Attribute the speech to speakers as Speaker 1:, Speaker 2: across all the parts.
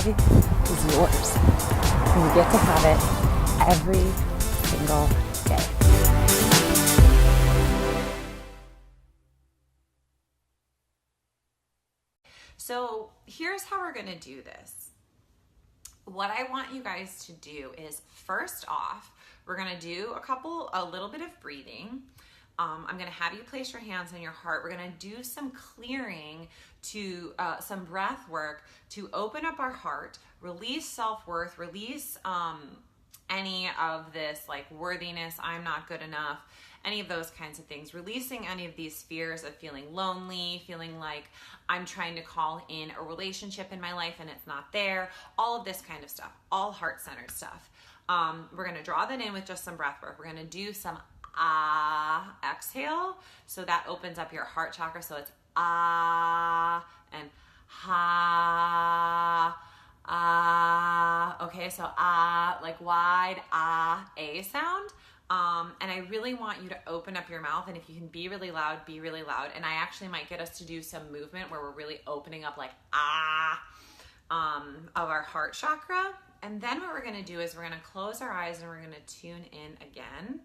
Speaker 1: is yours. And you get to have it every single day.
Speaker 2: So here's how we're going to do this. What I want you guys to do is, first off, we're going to do a little bit of breathing. I'm going to have you place your hands on your heart. We're going to do some clearing to some breath work to open up our heart, release self-worth, release any of this like worthiness, I'm not good enough, any of those kinds of things, releasing any of these fears of feeling lonely, feeling like I'm trying to call in a relationship in my life and it's not there, all of this kind of stuff, all heart-centered stuff. We're going to draw that in with just some breath work. We're going to do some exhale. So that opens up your heart chakra. So it's and ha. Okay, so like wide a sound. And I really want you to open up your mouth, and if you can be really loud, be really loud. And I actually might get us to do some movement where we're really opening up like of our heart chakra. And then what we're going to do is we're going to close our eyes and we're going to tune in again.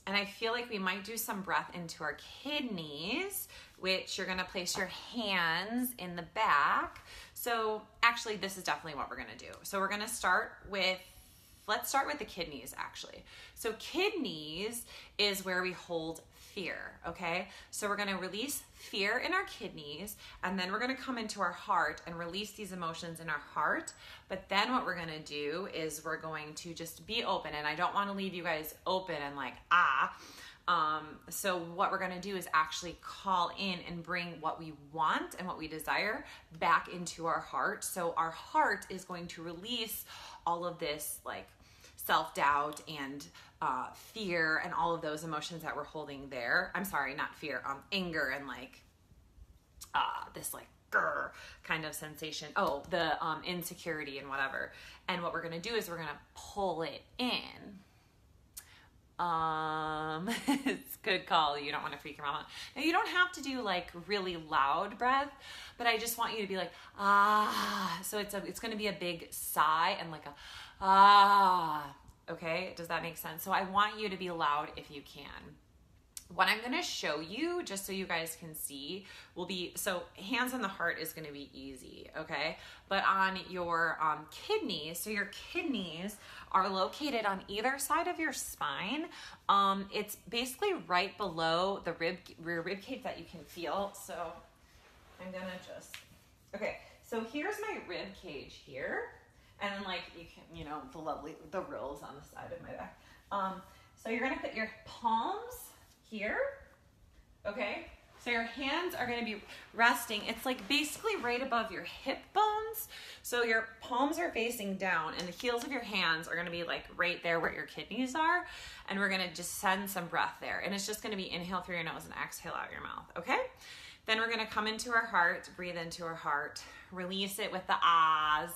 Speaker 2: And I feel like we might do some breath into our kidneys, which you're going to place your hands in the back. So actually, this is definitely what we're going to do. So we're going to let's start with the kidneys actually. So kidneys is where we hold fear, okay? So we're going to release fear in our kidneys, and then we're going to come into our heart and release these emotions in our heart. But then what we're going to do is we're going to just be open, and I don't want to leave you guys open and like, so what we're going to do is actually call in and bring what we want and what we desire back into our heart. So our heart is going to release all of this like self-doubt and fear and all of those emotions that we're holding there. I'm sorry, not fear, anger and like this like grr kind of sensation. Oh, the insecurity and whatever. And what we're going to do is we're going to pull it in. It's a good call. You don't want to freak your mom out. Now you don't have to do like really loud breath, but I just want you to be like, so it's going to be a big sigh and like a, okay. Does that make sense? So I want you to be loud if you can. What I'm going to show you, just so you guys can see, will be, so hands on the heart is going to be easy, okay? But on your kidneys, so your kidneys are located on either side of your spine. It's basically right below the rear rib cage that you can feel. So I'm going to just, okay, so here's my rib cage here. And then like you can, the rills on the side of my back. So you're going to put your palms here, okay? So your hands are going to be resting. It's like basically right above your hip bones. So your palms are facing down and the heels of your hands are going to be like right there where your kidneys are. And we're going to just send some breath there. And it's just going to be inhale through your nose and exhale out your mouth, okay? Then we're going to come into our heart, breathe into our heart, release it with the ahs.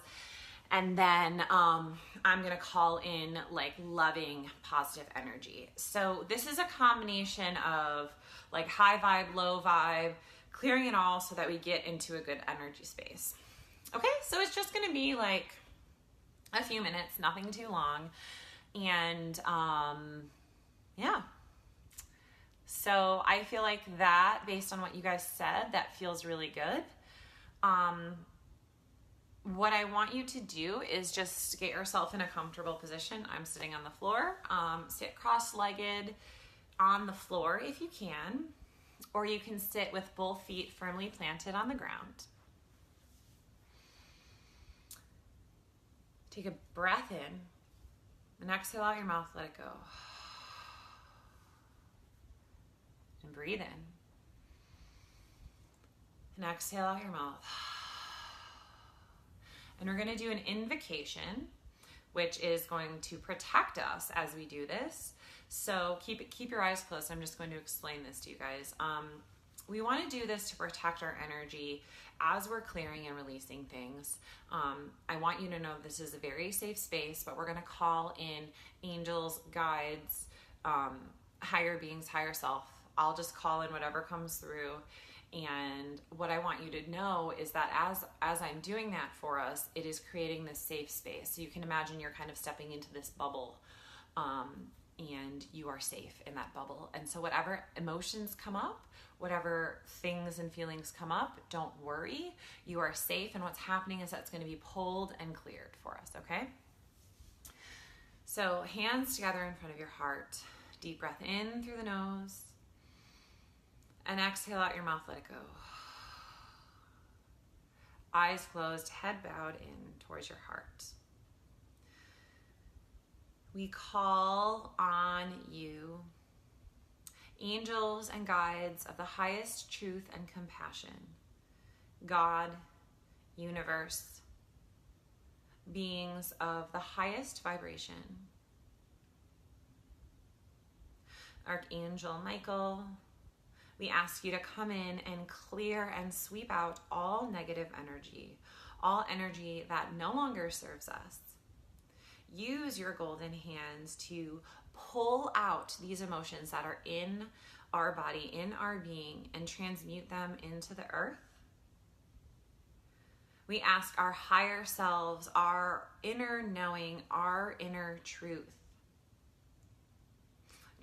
Speaker 2: And then I'm going to call in like loving, positive energy. So this is a combination of like high vibe, low vibe, clearing it all so that we get into a good energy space. Okay, so it's just going to be like a few minutes, nothing too long. And yeah. So I feel like that, based on what you guys said, that feels really good. What I want you to do is just get yourself in a comfortable position. I'm sitting on the floor. Sit cross-legged on the floor if you can, or you can sit with both feet firmly planted on the ground. Take a breath in and exhale out your mouth, let it go. And breathe in. And exhale out your mouth. And we're going to do an invocation, which is going to protect us as we do this. So keep your eyes closed. I'm just going to explain this to you guys. We want to do this to protect our energy as we're clearing and releasing things. I want you to know this is a very safe space, but we're going to call in angels, guides, higher beings, higher self. I'll just call in whatever comes through. And what I want you to know is that as I'm doing that for us, it is creating this safe space. So you can imagine you're kind of stepping into this bubble, and you are safe in that bubble. And so whatever emotions come up, whatever things and feelings come up, don't worry. You are safe, and what's happening is that's going to be pulled and cleared for us, okay? So hands together in front of your heart. Deep breath in through the nose. And exhale out your mouth, let it go. Eyes closed, head bowed in towards your heart. We call on you, angels and guides of the highest truth and compassion, God, universe, beings of the highest vibration, Archangel Michael. We ask you to come in and clear and sweep out all negative energy, all energy that no longer serves us. Use your golden hands to pull out these emotions that are in our body, in our being, and transmute them into the earth. We ask our higher selves, our inner knowing, our inner truth,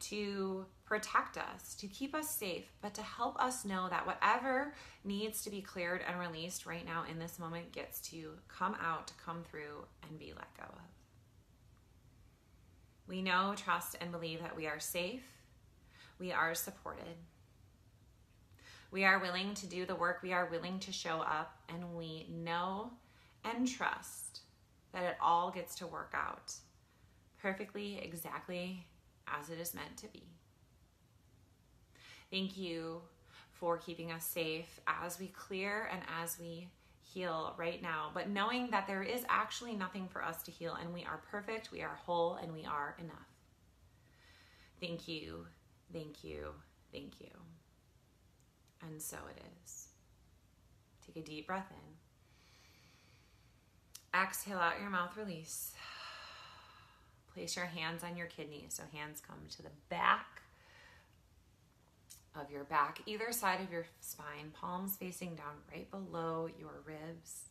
Speaker 2: to protect us, to keep us safe, but to help us know that whatever needs to be cleared and released right now in this moment gets to come out, come through, and be let go of. We know, trust, and believe that we are safe, we are supported, we are willing to do the work, we are willing to show up, and we know and trust that it all gets to work out perfectly, exactly as it is meant to be. Thank you for keeping us safe as we clear and as we heal right now, but knowing that there is actually nothing for us to heal, and we are perfect, we are whole, and we are enough. Thank you, thank you, thank you. And so it is. Take a deep breath in. Exhale out your mouth, release. Place your hands on your kidneys, so hands come to the back of your back, either side of your spine, palms facing down right below your ribs,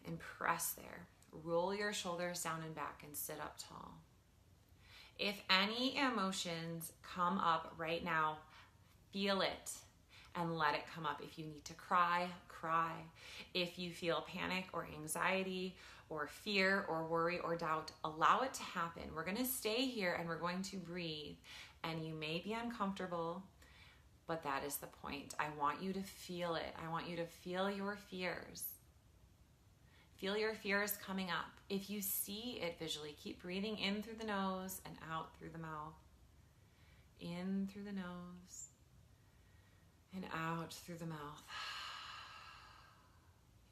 Speaker 2: and press there. Roll your shoulders down and back and sit up tall. If any emotions come up right now, feel it and let it come up. If you need to cry, cry. If you feel panic or anxiety or fear or worry or doubt, allow it to happen. We're going to stay here and we're going to breathe, and you may be uncomfortable, but that is the point. I want you to feel it. I want you to feel your fears. Feel your fears coming up. If you see it visually, keep breathing in through the nose and out through the mouth. In through the nose and out through the mouth.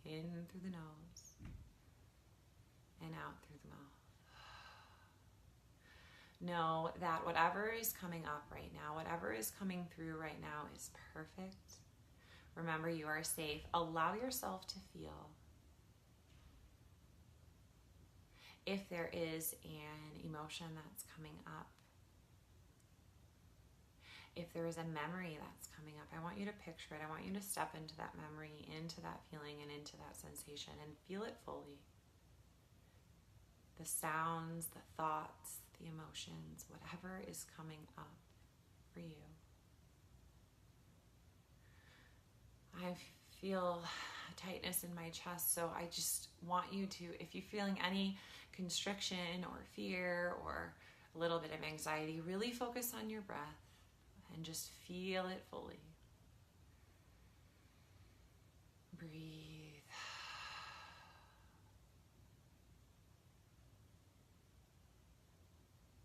Speaker 2: In through the nose and out through the mouth. Know that whatever is coming up right now, whatever is coming through right now is perfect. Remember, you are safe. Allow yourself to feel. If there is an emotion that's coming up, if there is a memory that's coming up, I want you to picture it. I want you to step into that memory, into that feeling, and into that sensation, and feel it fully. The sounds, the thoughts, the emotions, whatever is coming up for you. I feel a tightness in my chest, so I just want you to, if you're feeling any constriction or fear or a little bit of anxiety, really focus on your breath and just feel it fully. Breathe.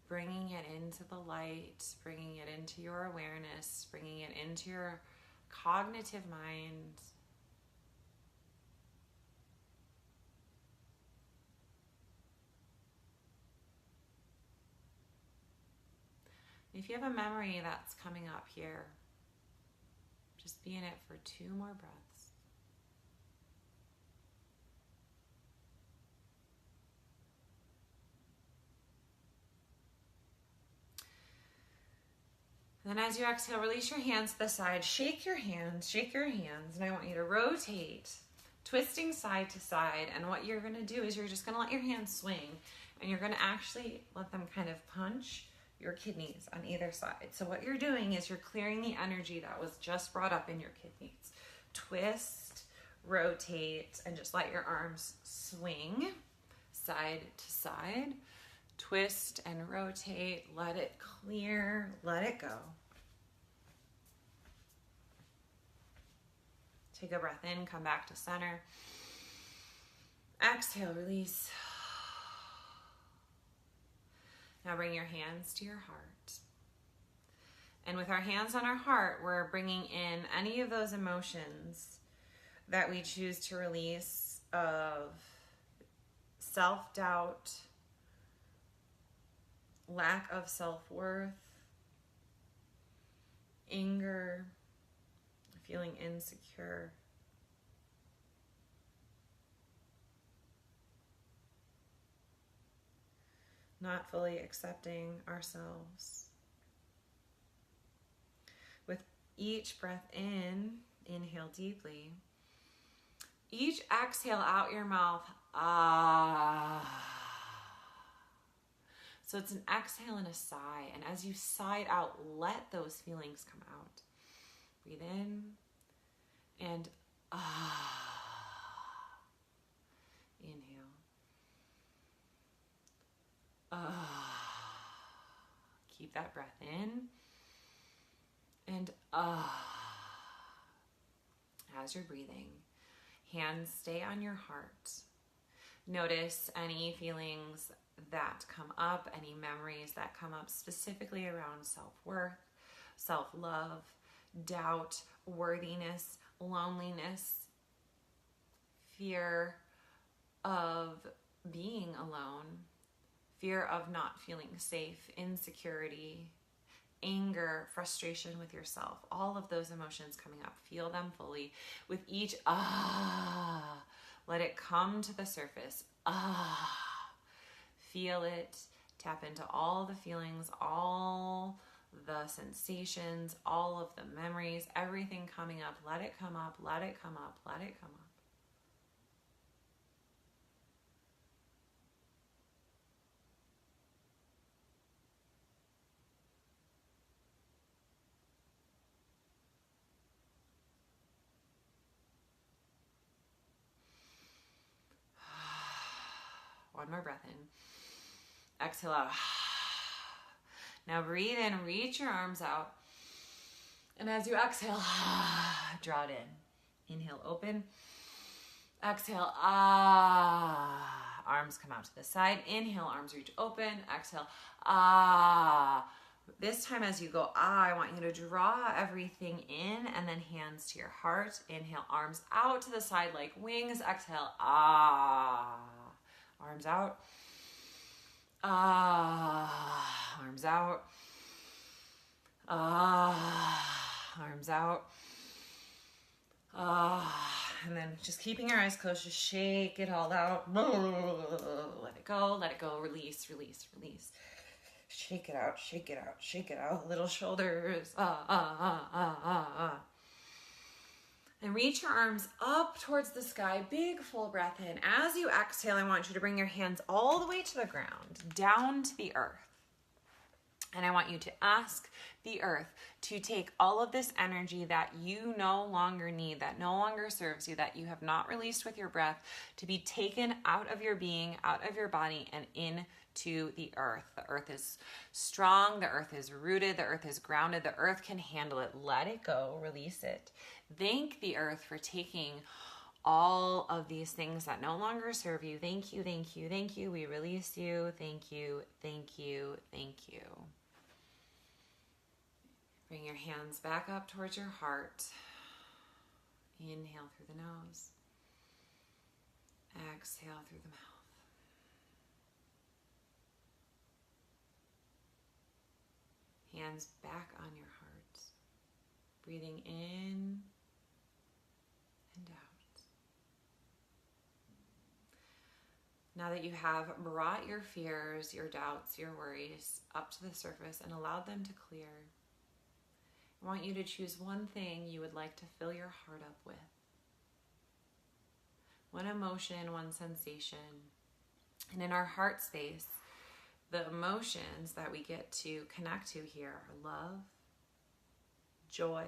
Speaker 2: Bringing it into the light, bringing it into your awareness, bringing it into your cognitive mind. If you have a memory that's coming up here, just be in it for 2 more breaths. Then as you exhale, release your hands to the side. Shake your hands, and I want you to rotate, twisting side to side. And what you're gonna do is you're just gonna let your hands swing, and you're gonna actually let them kind of punch your kidneys on either side. So what you're doing is you're clearing the energy that was just brought up in your kidneys. Twist, rotate, and just let your arms swing side to side. Twist and rotate, let it clear, let it go. Take a breath in, come back to center. Exhale, release. Now bring your hands to your heart. And with our hands on our heart, we're bringing in any of those emotions that we choose to release of self-doubt, lack of self-worth, anger, feeling insecure. Not fully accepting ourselves. With each breath in, inhale deeply. Each exhale out your mouth, ah. So it's an exhale and a sigh. And as you sigh it out, let those feelings come out. Breathe in and ah. Inhale. Ah. Keep that breath in and ah. As you're breathing, hands stay on your heart. Notice any feelings that come up, any memories that come up specifically around self-worth, self-love, doubt, worthiness, loneliness, fear of being alone, fear of not feeling safe, insecurity, anger, frustration with yourself, all of those emotions coming up. Feel them fully. With each ah, let it come to the surface. Ah. Feel it, tap into all the feelings, all the sensations, all of the memories, everything coming up. Let it come up, let it come up, let it come up. One more breath in. Exhale out. Now breathe in, reach your arms out. And as you exhale, draw it in. Inhale, open. Exhale, ah. Arms come out to the side. Inhale, arms reach open. Exhale, ah. This time as you go, ah, I want you to draw everything in and then hands to your heart. Inhale, arms out to the side like wings. Exhale, ah. Arms out. Ah, arms out. Ah, arms out. Ah, and then just keeping your eyes closed, just shake it all out. Let it go, release, release, release. Shake it out, shake it out, shake it out. Little shoulders, And reach your arms up towards the sky. Big full breath in. As you exhale, I want you to bring your hands all the way to the ground, down to the earth. And I want you to ask the earth to take all of this energy that you no longer need, that no longer serves you, that you have not released with your breath, to be taken out of your being, out of your body, and into the earth. The earth is strong. The earth is rooted. The earth is grounded. The earth can handle it. Let it go. Release it. Thank the earth for taking all of these things that no longer serve you. Thank you, thank you, thank you. We release you. Thank you, thank you, thank you. Bring your hands back up towards your heart. Inhale through the nose. Exhale through the mouth. Hands back on your heart. Breathing in and out. Now that you have brought your fears, your doubts, your worries up to the surface and allowed them to clear, I want you to choose one thing you would like to fill your heart up with. One emotion, one sensation. And in our heart space, the emotions that we get to connect to here are love, joy,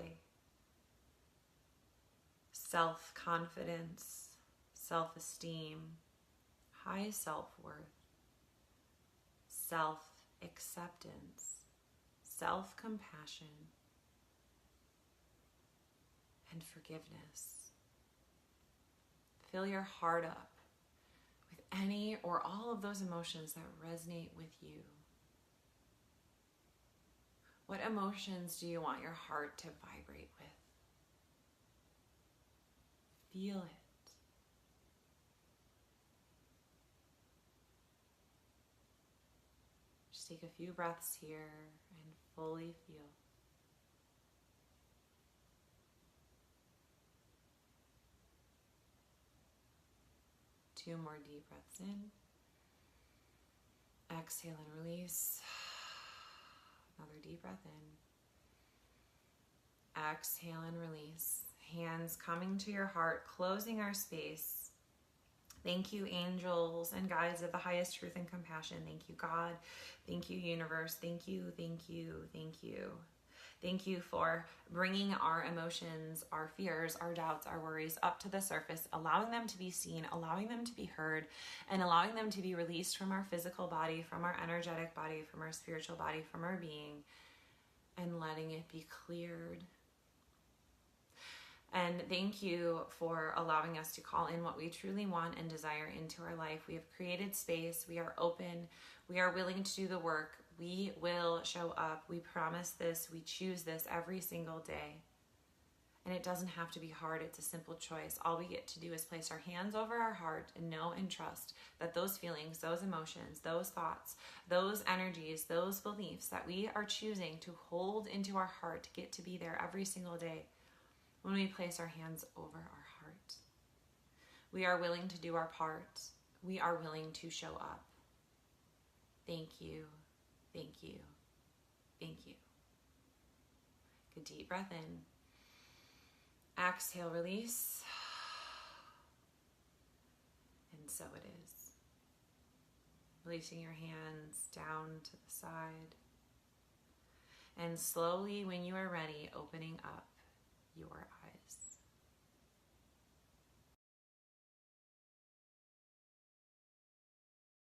Speaker 2: self-confidence, self-esteem, high self-worth, self-acceptance, self-compassion, and forgiveness. Fill your heart up with any or all of those emotions that resonate with you. What emotions do you want your heart to vibrate with? Feel it. Just take a few breaths here and fully feel. Two more deep breaths in. Exhale and release. Another deep breath in. Exhale and release. Hands coming to your heart, closing our space. Thank you, angels and guides of the highest truth and compassion. Thank you, God. Thank you, universe. Thank you, thank you, thank you. Thank you for bringing our emotions, our fears, our doubts, our worries up to the surface, allowing them to be seen, allowing them to be heard, and allowing them to be released from our physical body, from our energetic body, from our spiritual body, from our being, and letting it be cleared. And thank you for allowing us to call in what we truly want and desire into our life. We have created space. We are open. We are willing to do the work. We will show up. We promise this. We choose this every single day. And it doesn't have to be hard. It's a simple choice. All we get to do is place our hands over our heart and know and trust that those feelings, those emotions, those thoughts, those energies, those beliefs that we are choosing to hold into our heart get to be there every single day. When we place our hands over our heart, we are willing to do our part. We are willing to show up. Thank you, thank you, thank you. Good deep breath in. Exhale, release. And so it is. Releasing your hands down to the side. And slowly, when you are ready, opening up your eyes.